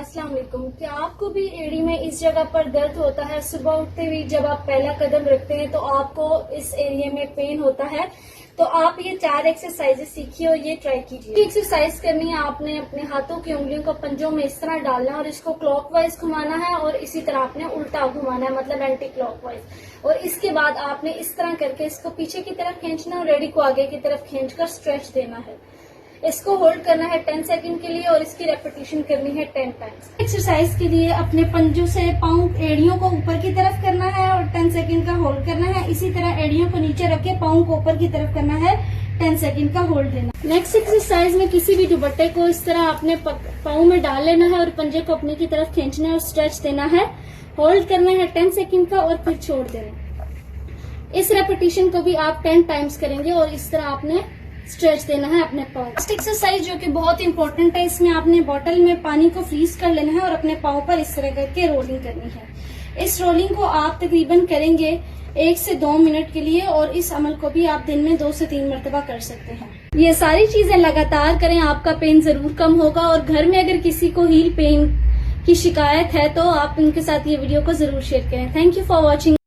अस्सलाम वालेकुम। क्या आपको भी एड़ी में इस जगह पर दर्द होता है? सुबह उठते हुए जब आप पहला कदम रखते हैं तो आपको इस एरिया में पेन होता है, तो आप ये 4 एक्सरसाइजेस सीखिए और ये ट्राई कीजिए। एक्सरसाइज करनी है, आपने अपने हाथों की उंगलियों को पंजों में इस तरह डालना है और इसको क्लॉकवाइज घुमाना है और इसी तरह आपने उल्टा घुमाना है, मतलब एंटी क्लॉकवाइज। और इसके बाद आपने इस तरह करके इसको पीछे की तरफ खींचना और एड़ी को आगे की तरफ खींचकर स्ट्रेच देना है। इसको होल्ड करना है 10 सेकंड के लिए और इसकी रेपिटेशन करनी है 10 टाइम्स। एक्सरसाइज के लिए अपने पंजों से पाँव एड़ियों को ऊपर की तरफ करना है और 10 सेकंड का होल्ड करना है। इसी तरह एड़ियों को नीचे रख के पाँव को ऊपर की तरफ करना है, 10 सेकंड का होल्ड देना। नेक्स्ट एक्सरसाइज में किसी भी दुपट्टे को इस तरह अपने पाँव में डाल लेना है और पंजे को अपनी की तरफ खींचना है और स्ट्रेच देना है, होल्ड करना है 10 सेकंड का और फिर छोड़ देना। इस रेपिटेशन को भी आप 10 टाइम्स करेंगे और इस तरह आपने स्ट्रेच देना है अपने पाँव। नेक्स्ट एक्सरसाइज जो कि बहुत इंपॉर्टेंट है, इसमें आपने बॉटल में पानी को फ्रीज कर लेना है और अपने पाँव पर इस तरह करके रोलिंग करनी है। इस रोलिंग को आप तकरीबन करेंगे 1 से 2 मिनट के लिए और इस अमल को भी आप दिन में 2 से 3 मरतबा कर सकते हैं। ये सारी चीजें लगातार करें, आपका पेन जरूर कम होगा। और घर में अगर किसी को हील पेन की शिकायत है तो आप उनके साथ ये वीडियो को जरूर शेयर करें। Thank you for watching.